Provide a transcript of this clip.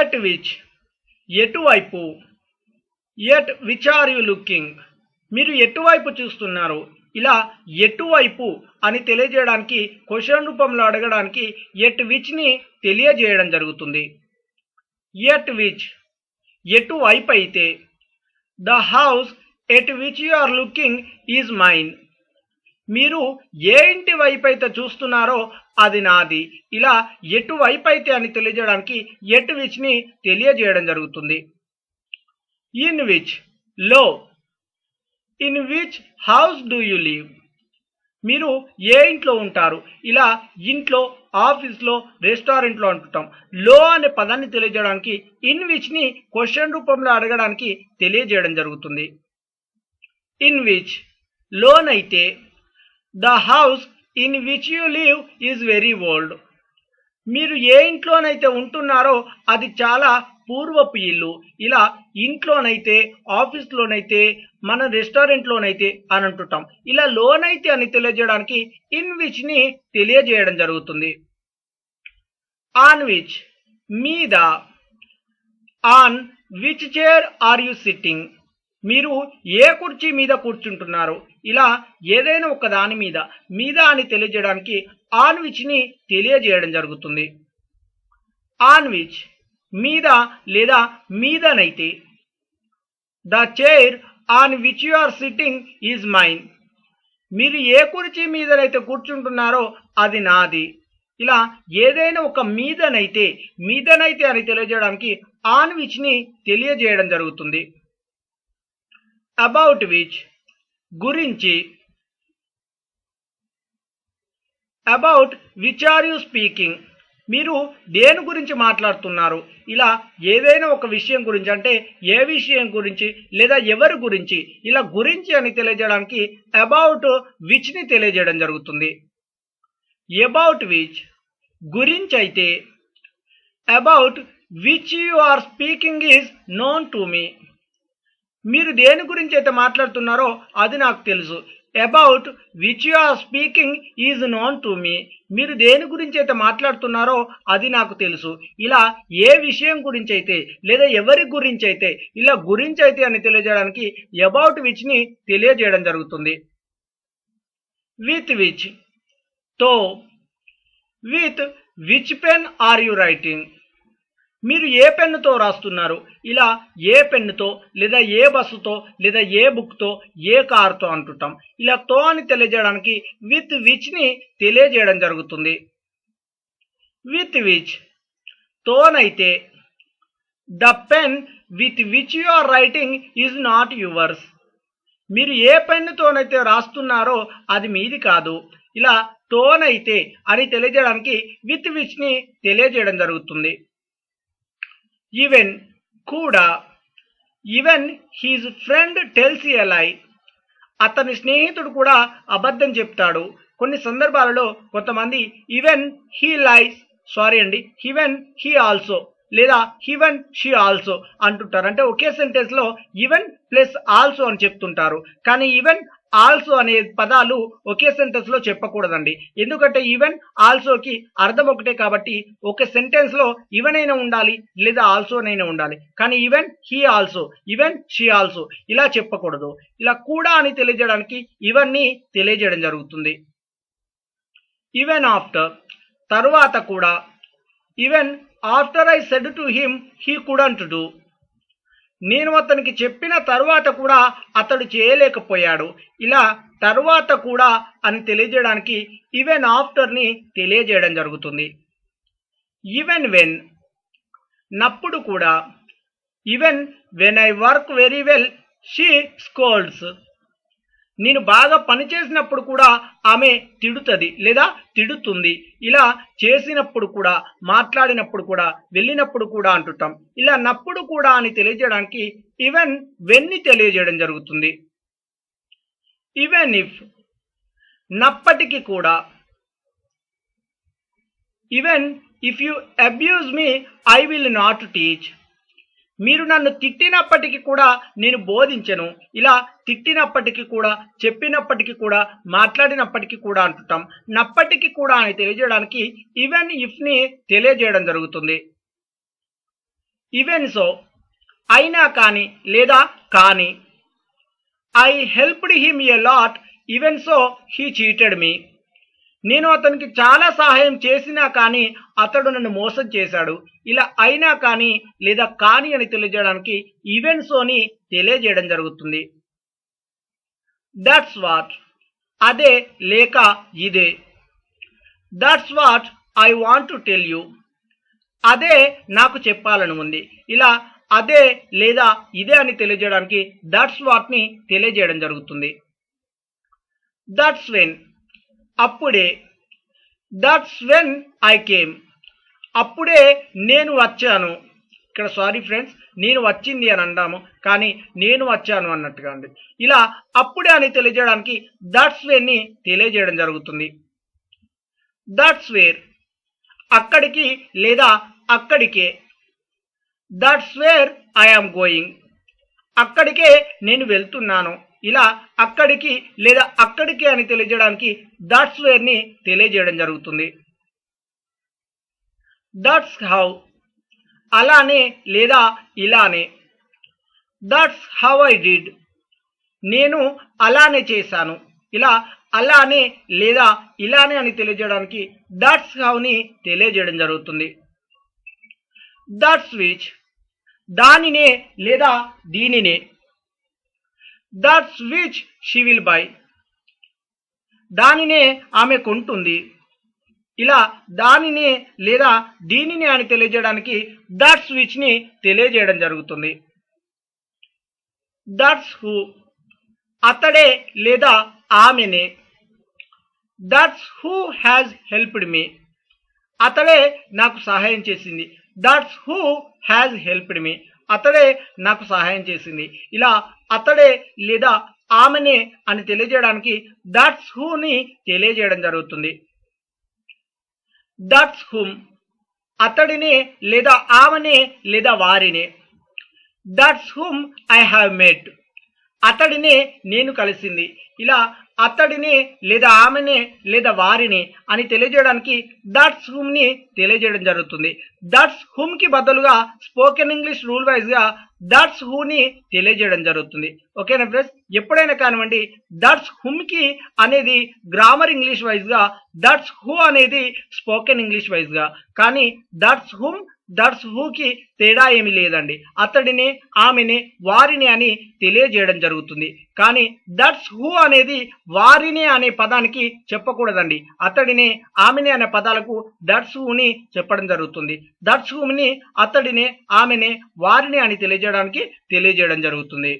At which ఎటువైపు, at which are you looking మీరు ఎటువైపు చూస్తున్నారు. ఇలా ఎటువైపు అని తెలియజేయడానికి క్వశ్చన్ రూపంలో అడగడానికి ఎట్ విచ్ ని తెలియజేయడం జరుగుతుంది. ఎట్ విచ్ ఎటువైపు అయితే, the house at which you are looking is mine మీరు ఏ ఇంటి వైపు అయితే చూస్తున్నారో అది నాది. ఇలా ఎటువైపు అయితే అని తెలియజేయడానికి ఎట్ విచ్ ని తెలియజేయడం జరుగుతుంది. ఇన్ విచ్ లో, in which house do you live మీరు ఏ ఇంట్లో ఉంటారు. ఇలా ఇంట్లో, ఆఫీస్లో, రెస్టారెంట్లో అంటుంటాం. లో అనే పదాన్ని తెలియజేయడానికి ఇన్ విచ్ ని క్వశ్చన్ రూపంలో అడగడానికి తెలియజేయడం జరుగుతుంది. ఇన్ విచ్ లోనైతే, the house in which you live is very old మీరు ఏ ఇంట్లోనైతే ఉంటున్నారో అది చాలా పూర్వపు ఇల్లు. ఇలా ఇంట్లోనైతే, ఆఫీస్లోనైతే, మన రెస్టారెంట్లోనైతే అని అంటుంటాం. ఇలా లోనైతే అని తెలియజేయడానికి ఇన్ విచ్ ని తెలియజేయడం జరుగుతుంది. ఆన్ విచ్ మీద, on which chair are you sitting మీరు ఏ కుర్చీ మీద కూర్చుంటున్నారు. ఇలా ఏదైనా ఒక దాని మీద, మీద అని తెలియజేయడానికి ఆన్ విచ్ ని తెలియజేయడం జరుగుతుంది. ఆన్ విచ్ మీద లేదా మీదనైతే, the chair on which you are sitting is mine మీరు ఏ కుర్చీ మీదనైతే కూర్చుంటున్నారో అది నాది. ఇలా ఏదైనా ఒక మీదనైతే, మీదనైతే అని తెలియజేయడానికి ఆన్ విచ్ ని తెలియజేయడం జరుగుతుంది. అబౌట్ విచ్ గురించి, about which are you speaking మీరు దేని గురించి మాట్లాడుతున్నారు. ఇలా ఏదైనా ఒక విషయం గురించి, అంటే ఏ విషయం గురించి లేదా ఎవరి గురించి, ఇలా గురించి అని తెలియజేయడానికి అబౌట్ విచ్ ని తెలియజేయడం జరుగుతుంది. అబౌట్ విచ్ గురించి అయితే, about which you are speaking is known to me మీరు దేని గురించి అయితే మాట్లాడుతున్నారో అది నాకు తెలుసు. About which you are speaking is known to me మీరు దేని గురించి అయితే మాట్లాడుతున్నారో అది నాకు తెలుసు. ఇలా ఏ విషయం గురించి అయితే లేదా ఎవరి గురించి అయితే, ఇలా గురించి అయితే అని తెలియజేయడానికి అబౌట్ విచ్ ని తెలియజేయడం జరుగుతుంది. విత్ విచ్ తో, with which pen or you writing మీరు ఏ పెన్నుతో రాస్తున్నారు. ఇలా ఏ పెన్నుతో లేదా ఏ బస్సుతో లేదా ఏ బుక్తో, ఏ కారుతో అంటుంటాం. ఇలా తో అని తెలియజేయడానికి విత్ విచ్ ని తెలియజేయడం జరుగుతుంది. విత్ విచ్ తోనైతే, the pen with which you are writing is not yours మీరు ఏ పెన్నుతోనైతే రాస్తున్నారో అది మీది కాదు. ఇలా తోనైతే అని తెలియజేయడానికి విత్ విచ్ ని తెలియజేయడం జరుగుతుంది. ఈవెన్ కూడా, ఈవెన్ హీజ్ ఫ్రెండ్ టెల్స్ ఎ లై అతని స్నేహితుడు కూడా అబద్ధం చెప్తాడు. కొన్ని సందర్భాలలో కొంతమంది even he lies, even he also లేదా ఈవెన్ షీ ఆల్సో అంటుంటారు. అంటే ఒకే సెంటెన్స్ లో ఈవెన్ ప్లస్ ఆల్సో అని చెప్తుంటారు. కానీ ఈవెన్, ఆల్సో అనే పదాలు ఒకే సెంటెన్స్ లో చెప్పకూడదండి. ఎందుకంటే ఈవెన్, ఆల్సోకి అర్థం ఒకటే కాబట్టి ఒక సెంటెన్స్ లో ఈవెన్ అయినా ఉండాలి లేదా ఆల్సో అయినా ఉండాలి. కానీ even he also, even she also ఇలా చెప్పకూడదు. ఇలా కూడా అని తెలియజేయడానికి ఈవెన్ ని తెలియజేయడం జరుగుతుంది. ఈవెన్ ఆఫ్టర్ తరువాత కూడా, even after I said to him he couldn't do నేను అతనికి చెప్పిన తరువాత కూడా అతడు చేయలేకపోయాడు. ఇలా తరువాత కూడా అని తెలియజేయడానికి ఈవెన్ ఆఫ్టర్ ని తెలియజేయడం జరుగుతుంది. ఈవెన్ వెన్ నప్పుడు కూడా, even when I work very well she scolds నేను బాగా పనిచేసినప్పుడు కూడా ఆమె తిడుతుంది లేదా తిడుతుంది. ఇలా చేసినప్పుడు కూడా, మాట్లాడినప్పుడు కూడా, వెళ్ళినప్పుడు కూడా అంటుంటాం. ఇలా నప్పుడు కూడా అని తెలియజేయడానికి ఈవెన్ వెన్ ని తెలియజేయడం జరుగుతుంది. ఈవెన్ ఇఫ్ నప్పటికీ కూడా, even if you abuse me I will not teach మీరు నన్ను తిట్టినప్పటికీ కూడా నేను బోధించను. ఇలా తిట్టినప్పటికీ కూడా, చెప్పినప్పటికీ కూడా, మాట్లాడినప్పటికీ కూడా అంటుంటాం. నప్పటికీ కూడా అని తెలియజేయడానికి ఈవెన్ ఇఫ్ ని తెలియజేయడం జరుగుతుంది. ఈవెన్ సో అయినా కానీ లేదా కానీ. I helped him a lot even so he cheated me. నేను అతనికి చాలా సహాయం చేసినా కానీ అతడు నన్ను మోసం చేశాడు. ఇలా అయినా కానీ లేదా కానీ అని తెలియజేయడానికి ఈవెన్ సోని తెలియజేయడం జరుగుతుంది. దట్స్ వాట్ అదే లేక ఇదే. That's what I want to tell you అదే నాకు చెప్పాలని ఉంది. ఇలా అదే లేదా ఇదే అని తెలియజేయడానికి దట్స్ వాట్ ని తెలియజేయడం జరుగుతుంది. దట్స్ వెన్ అప్పుడే. దట్స్ వెన్ ఐ కేమ్ అప్పుడే నేను వచ్చాను. ఇక్కడ సారీ ఫ్రెండ్స్, నేను వచ్చింది అని అంటాము కానీ నేను వచ్చాను అన్నట్టుగా ఉంది. ఇలా అప్పుడే అని తెలియజేయడానికి దట్స్ వెన్ ని తెలియజేయడం జరుగుతుంది. దట్స్ వేర్ అక్కడికి లేదా అక్కడికే. That's where I am going అక్కడికే నేను వెళ్తున్నాను. ఇలా అక్కడికి లేదా అక్కడికి అని తెలియజేయడానికి దట్స్ వేర్ ని తెలియజేయడం జరుగుతుంది. దట్స్ హౌ అలానే లేదా ఇలానే. దట్స్ హౌ ఐ డిడ్ నేను అలానే చేశాను. ఇలా అలానే లేదా ఇలానే అని తెలియజేయడానికి దట్స్ హౌ ని తెలియజేయడం జరుగుతుంది. దట్స్ విచ్ దానినే లేదా దీనినే. That's which she will buy దానినే ఆమె కొంటుంది. ఇలా దానినే లేదా దీనిని అని తెలియజేయడానికి దట్స్ విచ్ ని తెలియజేయడం జరుగుతుంది. దట్స్ హూ అతడే లేదా ఆమెనే. That's who has helped me అతడే నాకు సహాయం చేసింది. That's who has helped me అతడే నాకు సహాయం చేసింది. ఇలా అతడే లేదా ఆమెనే అని తెలియజేయడానికి దట్స్ హూ ని తెలియజేయడం జరుగుతుంది. దట్స్ హుమ్ అతడినే లేదా ఆమెనే లేదా వారినే. That's whom I have met అతడినే నేను కలిసింది. ఇలా అతడిని లేదా ఆమెనే లేదా వారిని అని తెలియజేయడానికి దట్స్ హుమ్ ని తెలియజేయడం జరుగుతుంది. దట్స్ హుమ్ కి బదులుగా స్పోకెన్ ఇంగ్లీష్ రూల్ వైజ్ గా దట్స్ హూ ని తెలియజేయడం జరుగుతుంది. ఓకేనా ఫ్రెండ్స్, ఎప్పుడైనా కానివ్వండి దట్స్ హుమ్ కి అనేది గ్రామర్ ఇంగ్లీష్ వైజ్ గా, దట్స్ హూ అనేది స్పోకెన్ ఇంగ్లీష్ వైజ్ గా. కానీ దట్స్ హుమ్ దట్స్ హూకి తేడా ఏమి లేదండి. అతడిని ఆమెని వారిని అని తెలియజేయడం జరుగుతుంది. కానీ దట్స్ హూ అనేది వారిని అనే పదానికి చెప్పకూడదండి. అతడిని ఆమెని అనే పదాలకు దట్స్ హూని చెప్పడం జరుగుతుంది. దట్స్ హూని అతడిని ఆమెని వారిని అని తెలియజేయడం జరుగుతుంది.